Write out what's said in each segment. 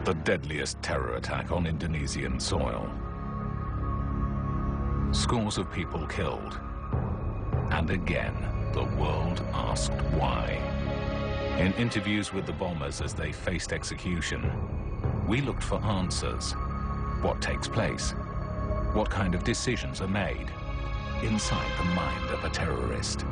the deadliest terror attack on Indonesian soil. Scores of people killed. And again, the world asked why. In interviews with the bombers as they faced execution, we looked for answers. What takes place? What kind of decisions are made inside the mind of a terrorist?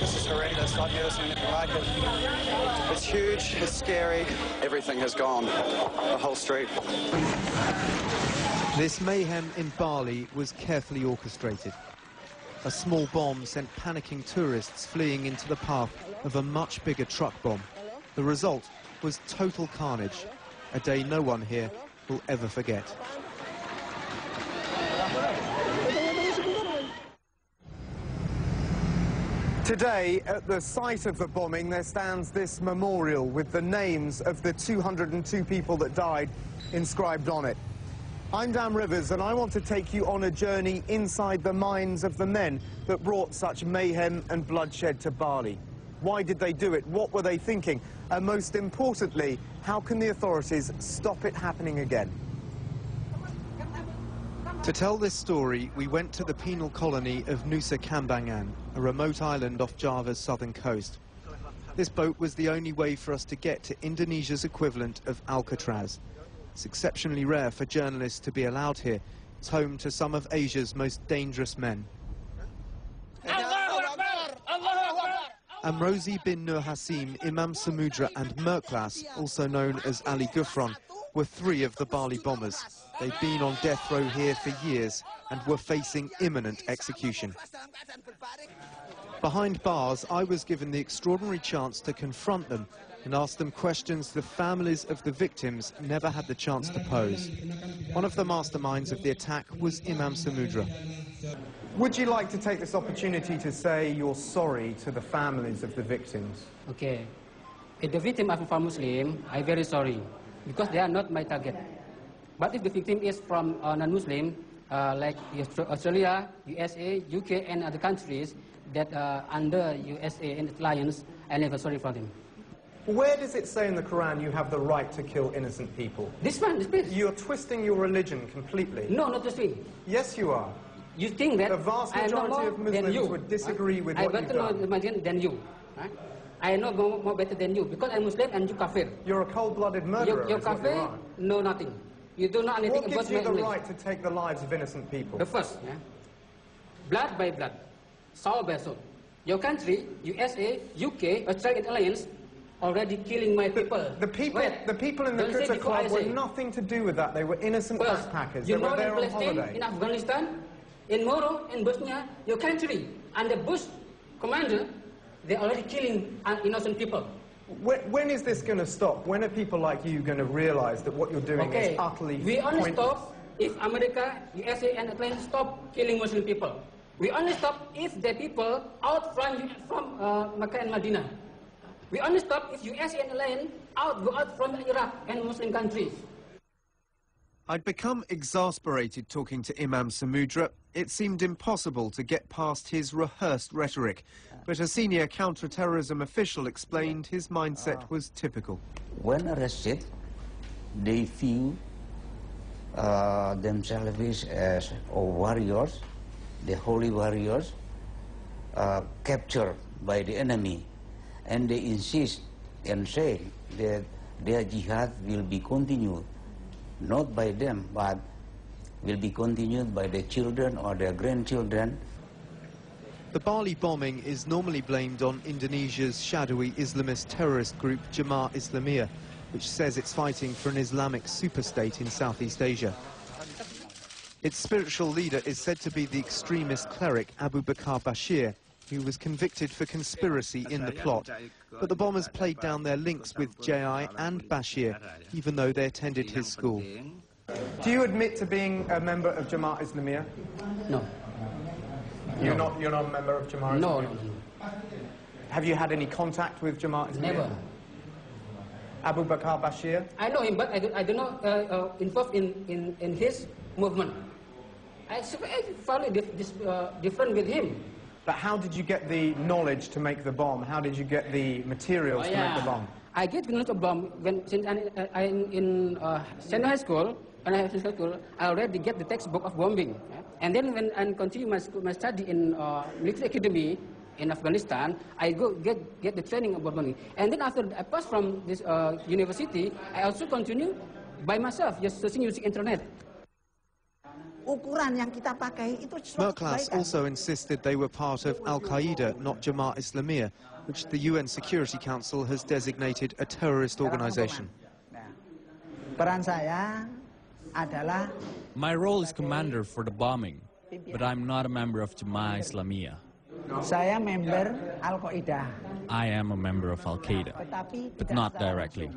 This is horrendous. I've never seen anything like it. It's huge, it's scary. Everything has gone, the whole street. This mayhem in Bali was carefully orchestrated. A small bomb sent panicking tourists fleeing into the path of a much bigger truck bomb. The result was total carnage, a day no one here will ever forget. Today, at the site of the bombing, there stands this memorial with the names of the 202 people that died inscribed on it. I'm Dan Rivers, and I want to take you on a journey inside the minds of the men that brought such mayhem and bloodshed to Bali. Why did they do it? What were they thinking? And most importantly, how can the authorities stop it happening again? To tell this story, we went to the penal colony of Nusa Kambangan, a remote island off Java's southern coast. This boat was the only way for us to get to Indonesia's equivalent of Alcatraz. It's exceptionally rare for journalists to be allowed here. It's home to some of Asia's most dangerous men. Amrozi bin Nur Hasim, Imam Samudra and Merklas, also known as Ali Gufron, were three of the Bali bombers. They'd been on death row here for years and were facing imminent execution. Behind bars, I was given the extraordinary chance to confront them and ask them questions the families of the victims never had the chance to pose. One of the masterminds of the attack was Imam Samudra. Would you like to take this opportunity to say you're sorry to the families of the victims? Okay. If the victim are from Muslim, I'm very sorry, because they are not my target. But if the victim is from non-Muslim, like Australia, USA, UK, and other countries that are under USA and its alliance, I'm never sorry for them. Where does it say in the Quran you have the right to kill innocent people? This one, this place. You're twisting your religion completely. No, not twisting. Yes, you are. You think that the vast majority of Muslims would disagree with what you've done. I better know than you. Right? I know more better than you, because I'm Muslim and you kafir. You're a cold-blooded murderer. You're kafir? No, nothing. You don't know anything about What gives you the right to take the lives of innocent people? The first, blood by blood, soul by soul. Your country, USA, UK, Australian alliance, already killing my people. The people in the Qatar Club were nothing to do with that. They were innocent backpackers. They were there on holiday. In Afghanistan, in Moro, in Bosnia, your country, and the Bush commander, they're already killing innocent people. When is this going to stop? When are people like you going to realize that what you're doing is utterly We only pointless? stop if America, USA, and Atlantis stop killing Muslim people. We only stop if the people out from Mecca and Medina. We only stop if USA and Atlantis go out from Iraq and Muslim countries. I'd become exasperated talking to Imam Samudra. It seemed impossible to get past his rehearsed rhetoric. But a senior counter-terrorism official explained his mindset was typical. When arrested, they view themselves as warriors, the holy warriors, captured by the enemy. And they insist and say that their jihad will be continued. Not by them, but will be continued by their children or their grandchildren. The Bali bombing is normally blamed on Indonesia's shadowy Islamist terrorist group Jemaah Islamiyah, which says it's fighting for an Islamic superstate in Southeast Asia. Its spiritual leader is said to be the extremist cleric Abu Bakr Bashir, who was convicted for conspiracy in the plot. But the bombers played down their links with JI and Bashir, even though they attended his school. Do you admit to being a member of Jamaat Islamiyah? No. You're not a member of Jamaat No, Islamiyah? no. Have you had any contact with Jamaat Islamiyah? Never. Abu Bakr Bashir? I know him, but I do not involved in his movement. I follow different with him. But how did you get the knowledge to make the bomb? How did you get the materials to make the bomb? I get the knowledge of bomb since I'm in senior high school. When I was in high school, I already get the textbook of bombing. And then when I continue my study in military academy in Afghanistan, I go get the training about bombing. And then after I pass from this university, I also continue by myself, just searching using internet. Merklas also insisted they were part of Al-Qaeda, not Jamaat Islamiyah, which the UN Security Council has designated a terrorist organization. My role is commander for the bombing, but I'm not a member of Jamaat Islamiyah. I am a member of Al-Qaeda, but not directly.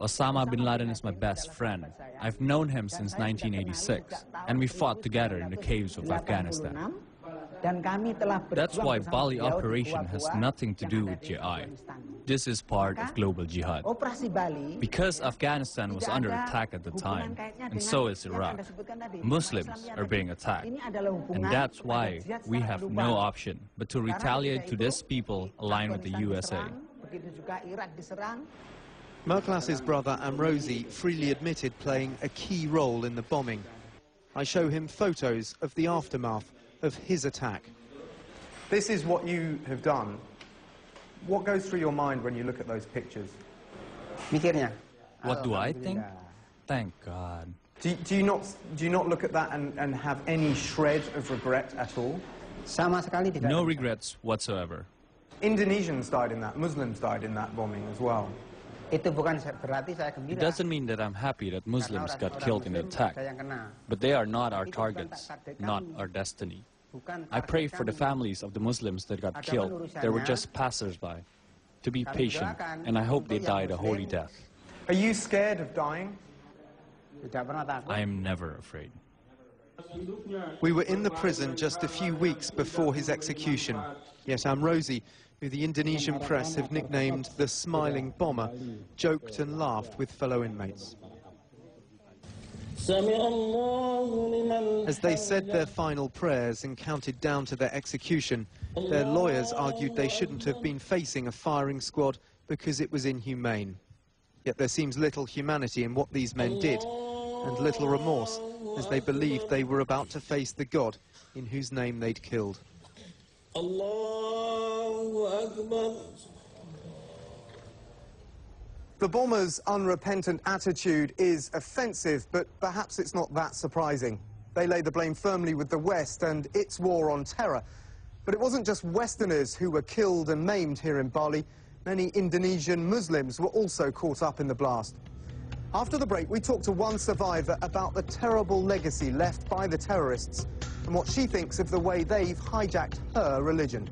Osama bin Laden is my best friend. I've known him since 1986, and we fought together in the caves of Afghanistan. That's why Bali operation has nothing to do with jihad. This is part of global jihad. Because Afghanistan was under attack at the time, and so is Iraq. Muslims are being attacked. And that's why we have no option but to retaliate to these people aligned with the USA. Merklas's brother Amrozi freely admitted playing a key role in the bombing. I show him photos of the aftermath of his attack. This is what you have done. What goes through your mind when you look at those pictures? What do I think? Thank God. Do you not look at that and have any shred of regret at all? No regrets whatsoever. Indonesians died in that, Muslims died in that bombing as well. It doesn't mean that I'm happy that Muslims got killed in the attack, but they are not our targets, not our destiny. I pray for the families of the Muslims that got killed. They were just passers-by. To be patient, and I hope they died a holy death. Are you scared of dying? I am never afraid. We were in the prison just a few weeks before his execution, yet Amrozi, who the Indonesian press have nicknamed the smiling bomber, joked and laughed with fellow inmates. As they said their final prayers and counted down to their execution, their lawyers argued they shouldn't have been facing a firing squad because it was inhumane. Yet there seems little humanity in what these men did, and little remorse, as they believed they were about to face the God in whose name they'd killed. The bombers' unrepentant attitude is offensive, but perhaps it's not that surprising. They lay the blame firmly with the West and its war on terror. But it wasn't just Westerners who were killed and maimed here in Bali. Many Indonesian Muslims were also caught up in the blast. After the break, we talked to one survivor about the terrible legacy left by the terrorists and what she thinks of the way they've hijacked her religion.